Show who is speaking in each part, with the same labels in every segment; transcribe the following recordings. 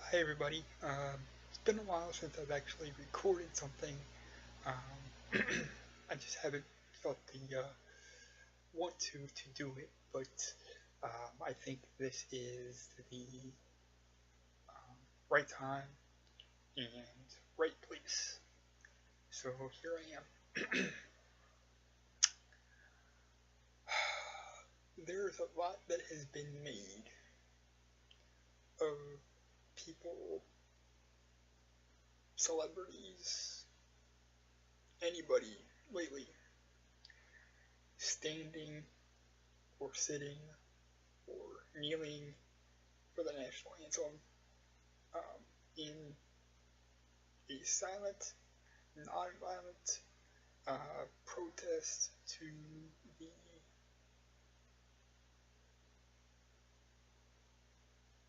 Speaker 1: Hi everybody. It's been a while since I've actually recorded something. Um, I just haven't felt the want to do it, but I think this is the right time and right place. So here I am. There's a lot that has been made of people, celebrities, anybody lately standing or sitting or kneeling for the national anthem in a silent, non-violent protest to the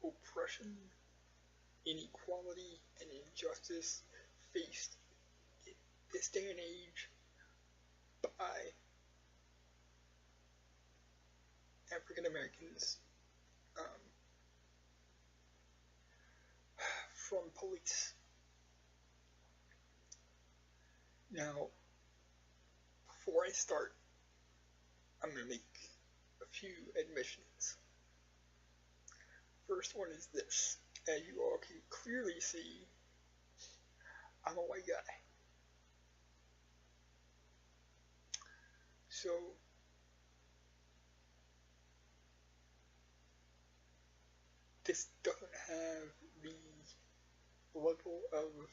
Speaker 1: oppression, inequality, and injustice faced in this day and age by African Americans um, from police. Now, before I start, I'm going to make a few admissions. First one is this. As you all can clearly see, I'm a white guy. So, this doesn't have the level of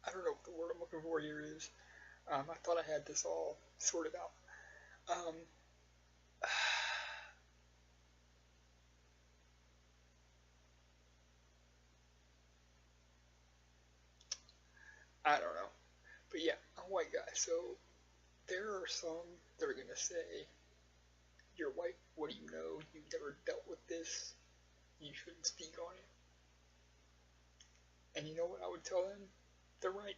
Speaker 1: I don't know what the word I'm looking for here is. I thought I had this all sorted out. Um, I don't know. But yeah, I'm a white guy. So there are some that are going to say, you're white, what do you know? You've never dealt with this. You shouldn't speak on it. And you know what I would tell them? They're right.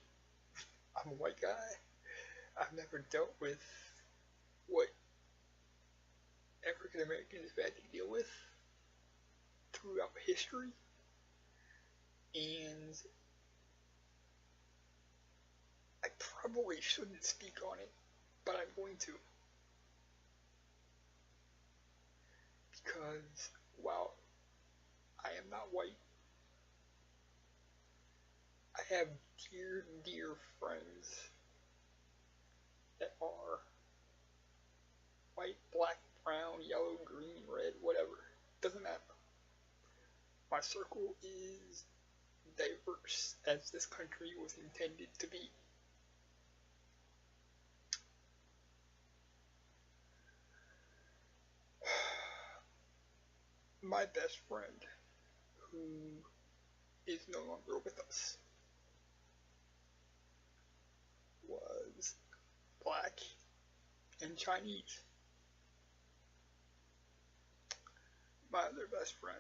Speaker 1: I'm a white guy. I've never dealt with what African Americans have had to deal with throughout history. And I probably shouldn't speak on it, but I'm going to. Because while I am not white, I have dear, dear friends that are white, black, brown, yellow, green, red, whatever. Doesn't matter. My circle is diverse as this country was intended to be. My best friend, who is no longer with us, was black and Chinese. My other best friend,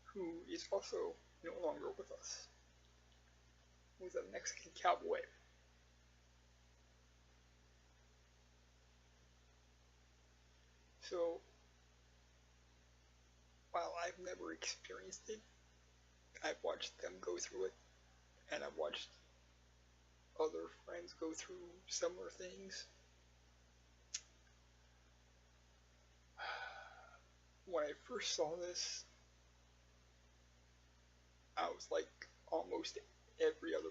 Speaker 1: who is also no longer with us, was a Mexican cowboy. So, while I've never experienced it, I've watched them go through it, and I've watched other friends go through similar things. When I first saw this, I was like almost every other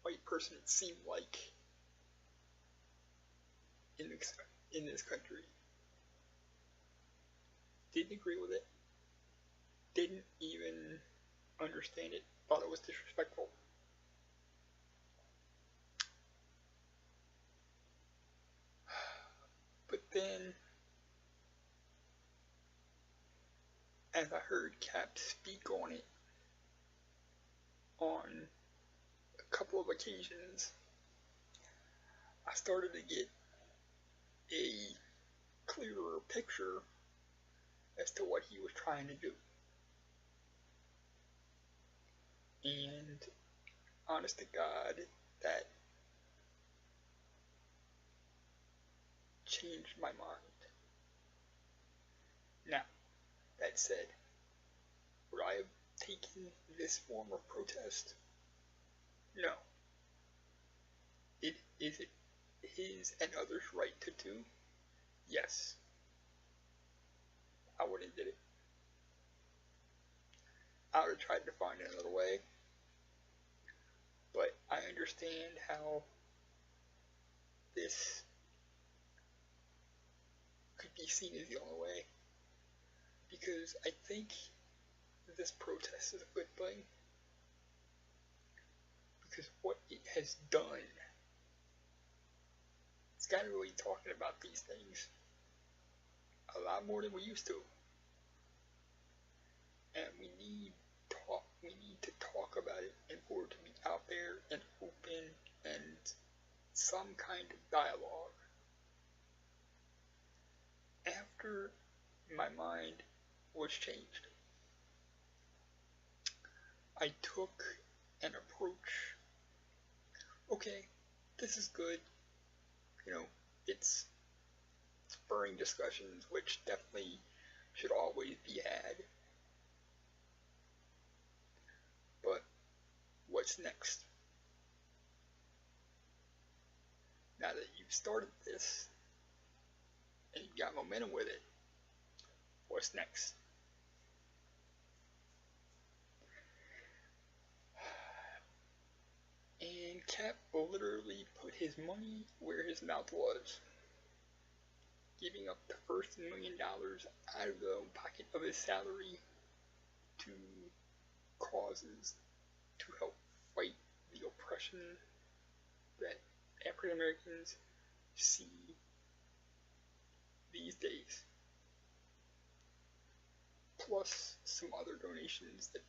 Speaker 1: white person it seemed like in this country. Didn't agree with it. Didn't even understand it. Thought it was disrespectful. But then, as I heard Cap speak on it on a couple of occasions, I started to get a clearer picture as to what he was trying to do. And honest to God, that changed my mind. Now, that said, would I have taken this form of protest? No. Is it his and others' right to do? Yes. I would have did it. I would have tried to find another way, but I understand how this could be seen as the only way, because I think this protest is a good thing, because what it has done, it's got really talking about these things a lot more than we used to, and we need to talk about it in order to be out there and open and some kind of dialogue. After my mind was changed, I took an approach. Okay, this is good. You know, it's spurring discussions, which definitely should always be had. But what's next? Now that you've started this and you've got momentum with it, what's next? And Cap literally put his money where his mouth was, giving up the first $1 million out of the pocket of his salary to causes to help fight the oppression that African Americans see these days. Plus some other donations that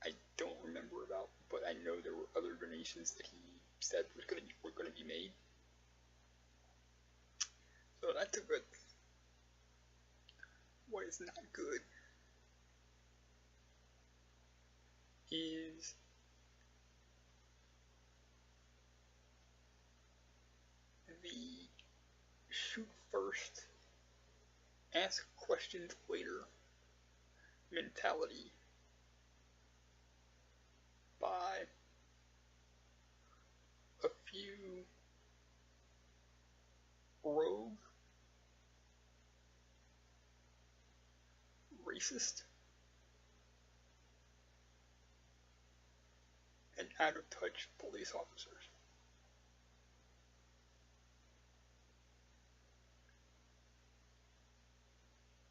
Speaker 1: I don't remember about, but I know there were other donations that he said were going to be made. So that's a good thing. What is not good is the shoot first, ask questions later mentality by a few rogue, racist, and out of touch police officers.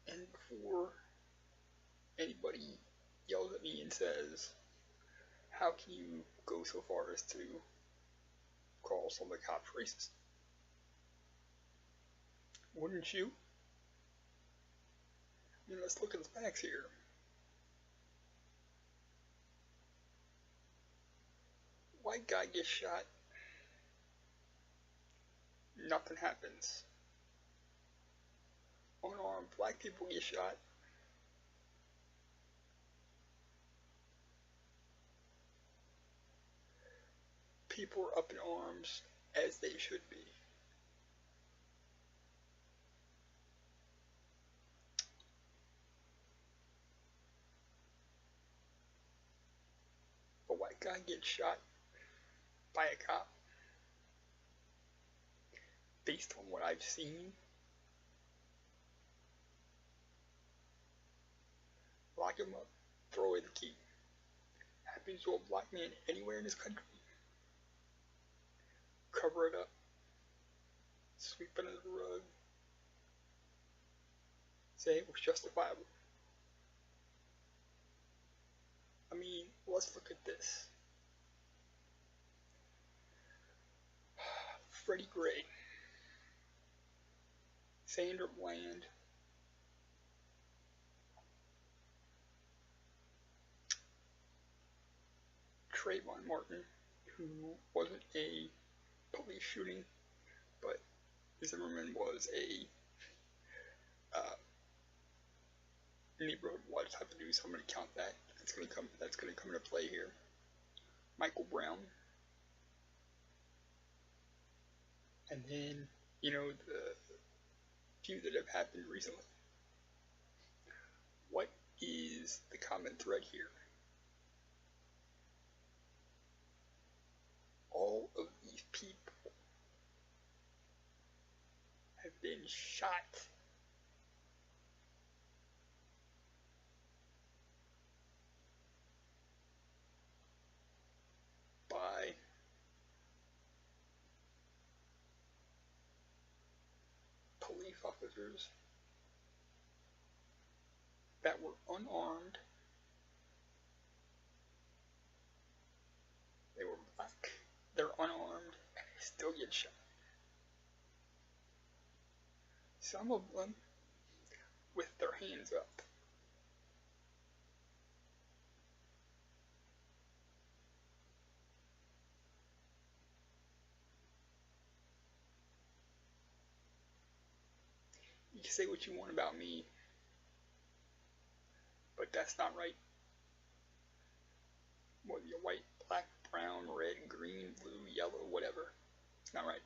Speaker 1: And before anybody yells at me and says, how can you go so far as to call some of the cops racist? Wouldn't you? I mean, let's look at the facts here. White guy gets shot, nothing happens. Unarmed black people get shot, people are up in arms as they should be. A white guy gets shot by a cop. Based on what I've seen, lock him up, throw away the key. Happens to a black man anywhere in this country. Cover it up, sweep it under the rug, say it was justifiable. I mean, let's look at this. Freddie Gray, Sandra Bland, Trayvon Martin, who wasn't a police shooting, but Zimmerman was a neighborhood watch type of news, so I'm going to count that. That's going to come into play here. Michael Brown. And then, the few that have happened recently. What is the common thread here? All of these people have been shot by police officers that were unarmed. They were black, they're unarmed, and they still get shot. Some of them with their hands up. You can say what you want about me, but that's not right. Whether you're white, black, brown, red, green, blue, yellow, whatever, it's not right.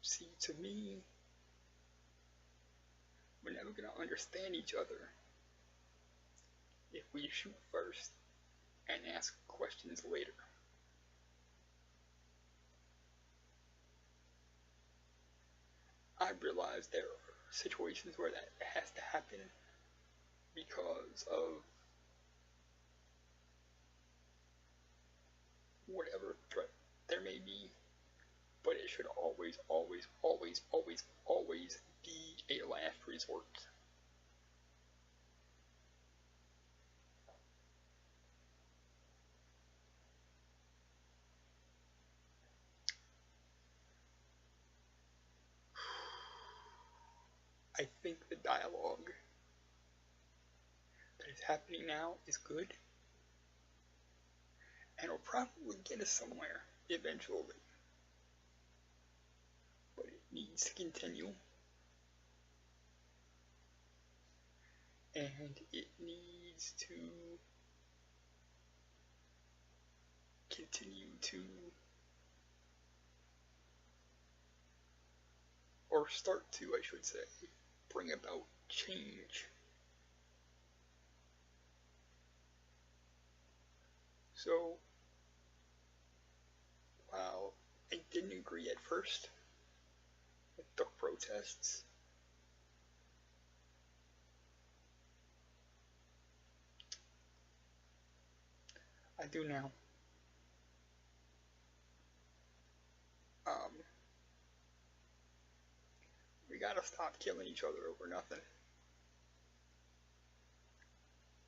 Speaker 1: See, to me, we're never going to understand each other if we shoot first and ask questions later. I realize there are situations where that has to happen because of whatever threat there may be, but it should always, always, always, always, always be a last resort. I think the dialogue that is happening now is good and will probably get us somewhere eventually. But it needs to continue. And it needs to continue to, or start to, I should say, bring about change. So, while I didn't agree at first with the protests, I do now. We gotta stop killing each other over nothing.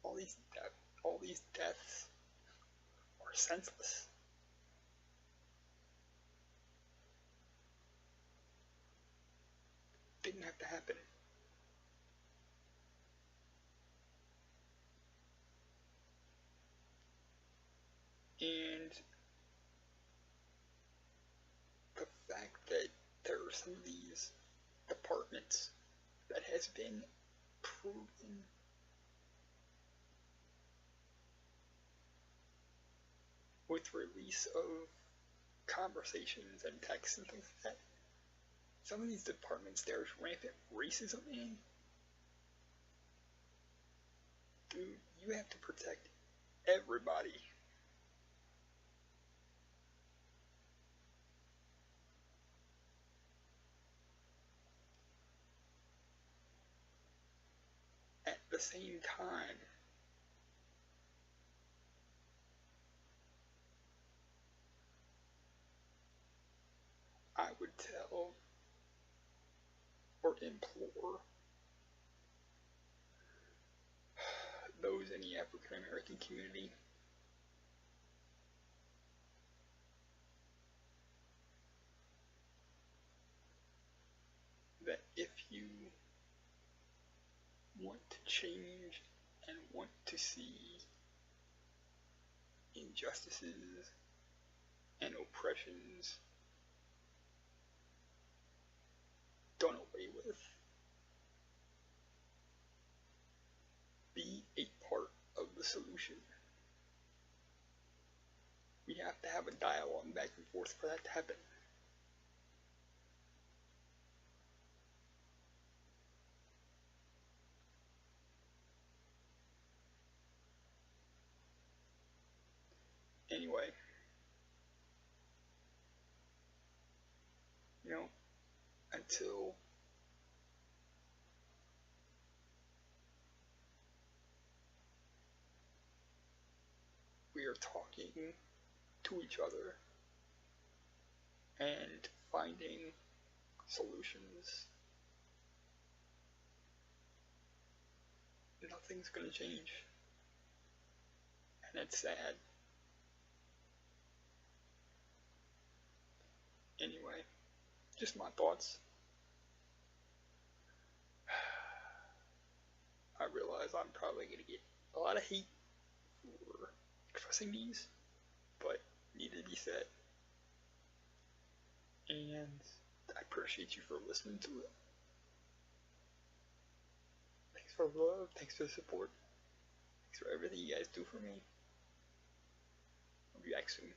Speaker 1: All these deaths are senseless. Didn't have to happen. And the fact that there are some of these departments that has been proven with release of conversations and texts and things like that. Some of these departments there's rampant racism in. Dude, you have to protect everybody. At the same time, I would tell or implore those in the African American community that if you want to change and want to see injustices and oppressions with. Be a part of the solution. We have to have a dialogue back and forth for that to happen. Anyway, you know, until we are talking to each other and finding solutions, nothing's gonna change. And it's sad. Anyway, just my thoughts. I realize I'm probably gonna get a lot of hate for expressing these, but need to be said. And I appreciate you for listening to it. Thanks for the love, thanks for the support, thanks for everything you guys do for me. I'll be back soon.